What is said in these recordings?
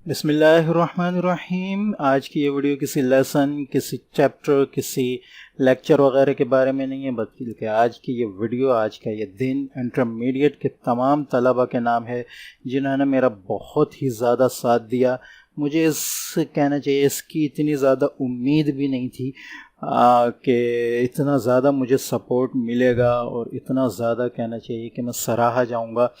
बिस्मिल्लाहिर्रहमानिर्रहीम। आज की ये वीडियो किसी लेसन, किसी चैप्टर, किसी लेक्चर वगैरह के बारे में नहीं है, बल्कि आज की ये वीडियो, आज का ये दिन इंटरमीडिएट के तमाम तलबा के नाम है जिन्होंने मेरा बहुत ही ज़्यादा साथ दिया। मुझे कहना चाहिए इसकी इतनी ज़्यादा उम्मीद भी नहीं थी कि इतना ज़्यादा मुझे सपोर्ट मिलेगा और इतना ज़्यादा कहना चाहिए कि मैं सराहा जाऊँगा।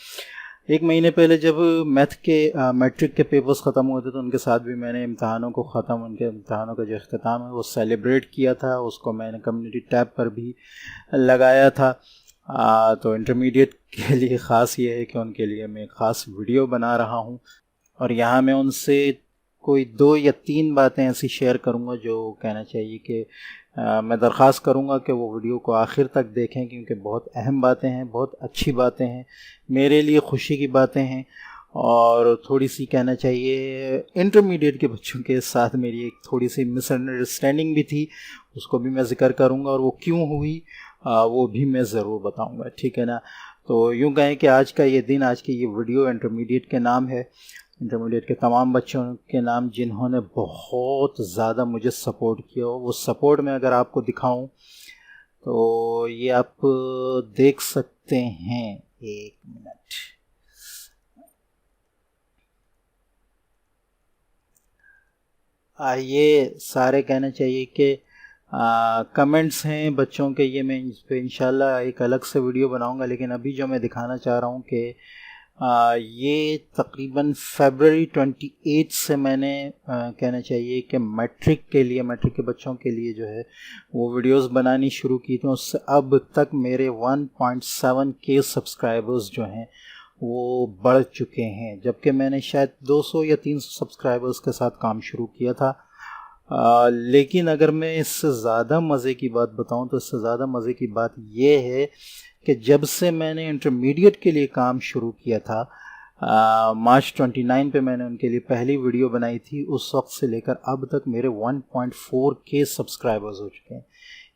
एक महीने पहले जब मैट्रिक के पेपर्स ख़त्म हुए थे तो उनके साथ भी मैंने उनके इम्तहानों का जो अख्ताम है वो सेलिब्रेट किया था। उसको मैंने कम्युनिटी टैब पर भी लगाया था। तो इंटरमीडिएट के लिए ख़ास ये है कि उनके लिए मैं ख़ास वीडियो बना रहा हूँ और यहाँ मैं उनसे कोई 2 या 3 बातें ऐसी शेयर करूँगा जो कहना चाहिए कि मैं दरख्वास्त करूँगा कि वो वीडियो को आखिर तक देखें, क्योंकि बहुत अहम बातें हैं, बहुत अच्छी बातें हैं, मेरे लिए खुशी की बातें हैं। और थोड़ी सी कहना चाहिए इंटरमीडिएट के बच्चों के साथ मेरी एक थोड़ी सी मिसअंडरस्टैंडिंग भी थी, उसको भी मैं ज़िक्र करूँगा और वो क्यों हुई वो भी मैं ज़रूर बताऊँगा, ठीक है ना। तो यूँ कहें कि आज का ये दिन, आज की ये वीडियो इंटरमीडिएट के नाम है, इंटरमीडिएट के तमाम बच्चों के नाम जिन्होंने बहुत ज़्यादा मुझे सपोर्ट किया हो। वो सपोर्ट मैं अगर आपको दिखाऊं तो ये आप देख सकते हैं। एक मिनट, ये सारे कहना चाहिए कि कमेंट्स हैं बच्चों के। ये मैं इस पर इंशाल्लाह एक अलग से वीडियो बनाऊंगा, लेकिन अभी जो मैं दिखाना चाह रहा हूँ कि ये तकरीबन फरवरी 28 से मैंने कहना चाहिए कि मैट्रिक के बच्चों के लिए जो है वो वीडियोस बनानी शुरू की थी। उससे अब तक मेरे 1.7 के सब्सक्राइबर्स जो हैं वो बढ़ चुके हैं, जबकि मैंने शायद 200 या 300 सब्सक्राइबर्स के साथ काम शुरू किया था। लेकिन अगर मैं इससे ज़्यादा मज़े की बात बताऊं तो इससे ज़्यादा मज़े की बात ये है कि जब से मैंने इंटरमीडिएट के लिए काम शुरू किया था, मार्च 29 पे मैंने उनके लिए पहली वीडियो बनाई थी, उस वक्त से लेकर अब तक मेरे 1.4 के सब्सक्राइबर्स हो चुके हैं।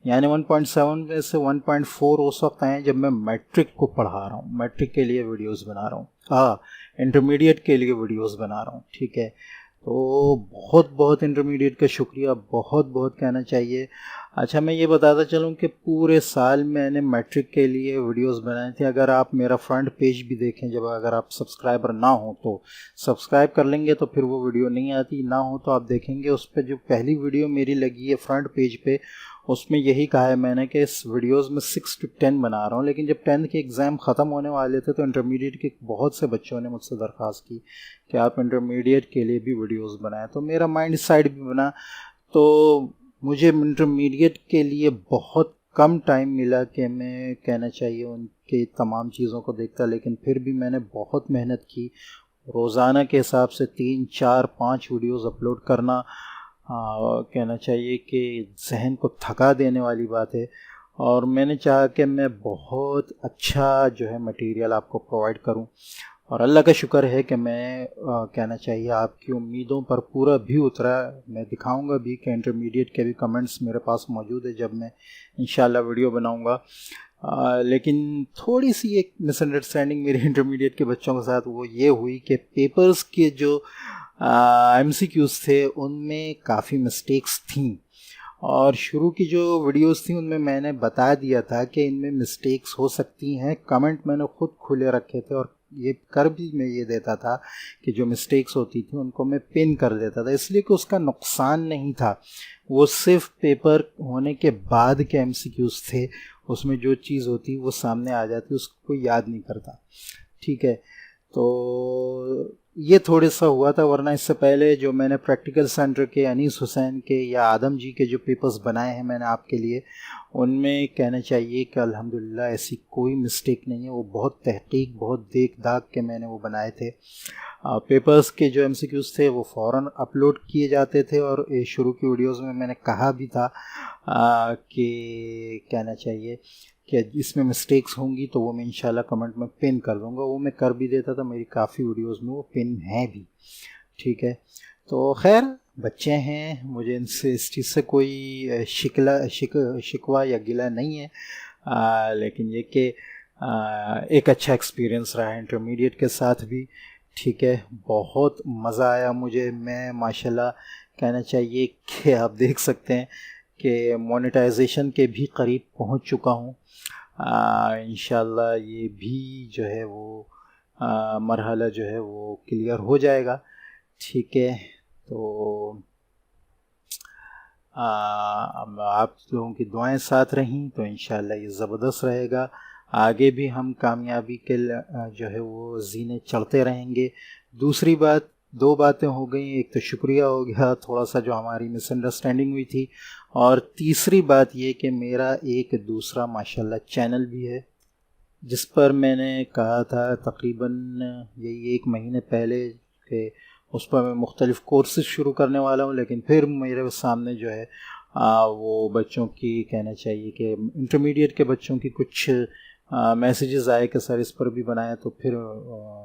यानी 1.7 में से 1.4 उस वक्त आए जब मैं मैट्रिक को पढ़ा रहा हूँ, मैट्रिक के लिए वीडियोस बना रहा हूँ, इंटरमीडिएट के लिए वीडियोस बना रहा हूँ, ठीक है। तो बहुत बहुत इंटरमीडिएट का शुक्रिया, बहुत बहुत कहना चाहिए। अच्छा, मैं ये बताता चलूँ कि पूरे साल मैंने मैट्रिक के लिए वीडियोस बनाए थे। अगर आप मेरा फ्रंट पेज भी देखें, जब अगर आप सब्सक्राइबर ना हो तो सब्सक्राइब कर लेंगे तो फिर वो वीडियो नहीं आती, ना हो तो आप देखेंगे उस पर जो पहली वीडियो मेरी लगी है फ्रंट पेज पे, उसमें यही कहा है मैंने कि इस वीडियोस में 6 to 10 बना रहा हूँ। लेकिन जब 10th के एग्ज़ाम ख़त्म होने वाले थे तो इंटरमीडिएट के बहुत से बच्चों ने मुझसे दरख्वास्त की कि आप इंटरमीडिएट के लिए भी वीडियोस बनाएं, तो मेरा माइंड साइड भी बना। तो मुझे इंटरमीडिएट के लिए बहुत कम टाइम मिला कि मैं कहना चाहिए उनके तमाम चीज़ों को देखता, लेकिन फिर भी मैंने बहुत मेहनत की। रोज़ाना के हिसाब से 3, 4, 5 वीडियोस अपलोड करना कहना चाहिए कि जहन को थका देने वाली बात है। और मैंने चाहा कि मैं बहुत अच्छा जो है मटेरियल आपको प्रोवाइड करूं, और अल्लाह का शुक्र है कि मैं कहना चाहिए आपकी उम्मीदों पर पूरा भी उतरा। मैं दिखाऊंगा भी कि इंटरमीडिएट के भी कमेंट्स मेरे पास मौजूद है जब मैं इंशाल्लाह वीडियो बनाऊंगा। लेकिन थोड़ी सी एक मिसअंडरस्टैंडिंग मेरे इंटरमीडिएट के बच्चों के साथ वो ये हुई कि पेपर्स के जो MCQs थे उनमें काफ़ी मिस्टेक्स थीं, और शुरू की जो वीडियोस थी उनमें मैंने बता दिया था कि इनमें मिस्टेक्स हो सकती हैं। कमेंट मैंने खुद खुले रखे थे और ये कर भी मैं ये देता था कि जो मिस्टेक्स होती थी उनको मैं पिन कर देता था, इसलिए कि उसका नुकसान नहीं था। वो सिर्फ पेपर होने के बाद के MCQs थे, उसमें जो चीज़ होती वो सामने आ जाती, उसको कोई याद नहीं करता, ठीक है। तो ये थोड़ा सा हुआ था, वरना इससे पहले जो मैंने प्रैक्टिकल सेंटर के अनीस हुसैन के या आदम जी के जो पेपर्स बनाए हैं मैंने आपके लिए, उनमें कहना चाहिए कि अल्हम्दुलिल्लाह ऐसी कोई मिस्टेक नहीं है। वो बहुत तहकीक, बहुत देख दाग के मैंने वो बनाए थे। पेपर्स के जो MCQs थे वो फ़ौरन अपलोड किए जाते थे, और शुरू की वीडियोज़ में मैंने कहा भी था कि कहना चाहिए कि इसमें मिस्टेक्स होंगी तो वो मैं इंशाल्लाह कमेंट में पिन कर दूंगा। वो मैं कर भी देता था, मेरी काफ़ी वीडियोस में वो पिन है भी, ठीक है। तो खैर, बच्चे हैं, मुझे इनसे इस चीज़ से कोई शिकवा या गिला नहीं है। लेकिन ये कि एक अच्छा एक्सपीरियंस रहा है इंटरमीडिएट के साथ भी, ठीक है, बहुत मज़ा आया मुझे। मैं माशाल्लाह कहना चाहिए कि आप देख सकते हैं कि मोनेटाइजेशन के भी करीब पहुंच चुका हूं। इंशाल्लाह ये भी जो है वो मरहला जो है वो क्लियर हो जाएगा। ठीक है, तो आप लोगों की दुआएं साथ रहीं तो इंशाल्लाह ये ज़बरदस्त रहेगा। आगे भी हम कामयाबी के जो है वो ज़ीने चढ़ते रहेंगे। दूसरी बात, दो बातें हो गई, एक तो शुक्रिया हो गया थोड़ा सा जो हमारी मिसअंडरस्टैंडिंग हुई थी, और तीसरी बात ये कि मेरा एक दूसरा माशाल्लाह चैनल भी है जिस पर मैंने कहा था तकरीबन यही 1 महीने पहले कि उस पर मैं मुख्तलिफ़ कोर्सेज शुरू करने वाला हूँ, लेकिन फिर मेरे सामने जो है वो बच्चों की कहना चाहिए कि इंटरमीडिएट के बच्चों की कुछ मैसेजेस आए कि सर इस पर भी बनाया, तो फिर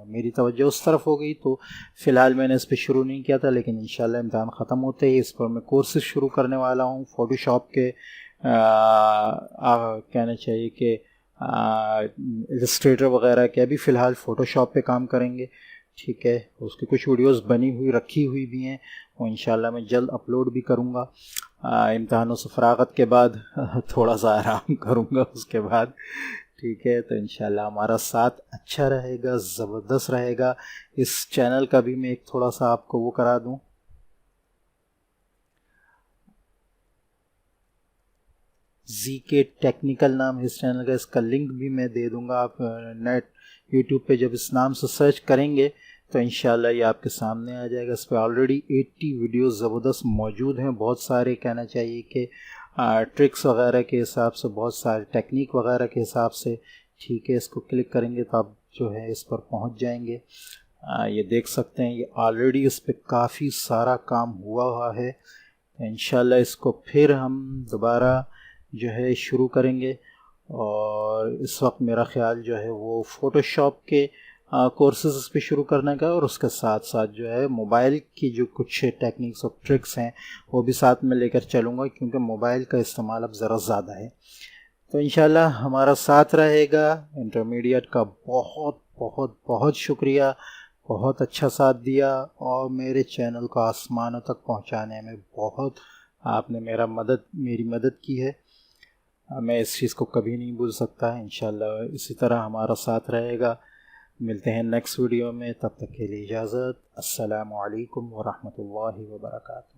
मेरी तवज्जो उस तरफ हो गई। तो फ़िलहाल मैंने इस पर शुरू नहीं किया था, लेकिन इंशाल्लाह इम्तहान ख़त्म होते ही इस पर मैं कोर्सेज शुरू करने वाला हूँ। फ़ोटोशॉप के कहना चाहिए कि इलस्ट्रेटर वगैरह के, अभी फ़िलहाल फ़ोटोशॉप पे काम करेंगे। ठीक है, उसकी कुछ वीडियोस बनी हुई रखी हुई भी हैं, वो इंशाल्लाह मैं जल्द अपलोड भी करूँगा। इम्तहानों से फ़रागत के बाद थोड़ा सा आराम करूँगा उसके बाद। ठीक है, तो इंशाल्लाह हमारा साथ अच्छा रहेगा, ज़बरदस्त रहेगा। इस चैनल का भी मैं एक थोड़ा सा आपको वो करा दूँ, जी के टेक्निकल नाम है इस चैनल का। इसका लिंक भी मैं दे दूंगा। आप नेट यूट्यूब पे जब इस नाम से सर्च करेंगे तो इंशाल्लाह ये आपके सामने आ जाएगा। इस पर ऑलरेडी 80 वीडियोस ज़बरदस्त मौजूद हैं, बहुत सारे कहना चाहिए कि ट्रिक्स वगैरह के हिसाब से, बहुत सारे टेक्निक वगैरह के हिसाब से। ठीक है, इसको क्लिक करेंगे तो आप जो है इस पर पहुंच जाएंगे। ये देख सकते हैं, ये ऑलरेडी इस पर काफ़ी सारा काम हुआ है। इंशाल्लाह इसको फिर हम दोबारा जो है शुरू करेंगे। और इस वक्त मेरा ख़्याल जो है वो फ़ोटोशॉप के कोर्सेज़ इस पे शुरू करने का, और उसके साथ साथ जो है मोबाइल की जो कुछ टेक्निक्स और ट्रिक्स हैं वो भी साथ में लेकर चलूँगा, क्योंकि मोबाइल का इस्तेमाल अब ज़रा ज़्यादा है। तो इंशाल्लाह हमारा साथ रहेगा। इंटरमीडिएट का बहुत बहुत बहुत शुक्रिया, बहुत अच्छा साथ दिया, और मेरे चैनल को आसमानों तक पहुंचाने में बहुत आपने मेरी मदद की है। मैं इस चीज़ को कभी नहीं भूल सकता। इंशाल्लाह इसी तरह हमारा साथ रहेगा। मिलते हैं नेक्स्ट वीडियो में, तब तक के लिए इजाज़त। अस्सलामु अलैकुम व रहमतुल्लाहि व बरकातहू।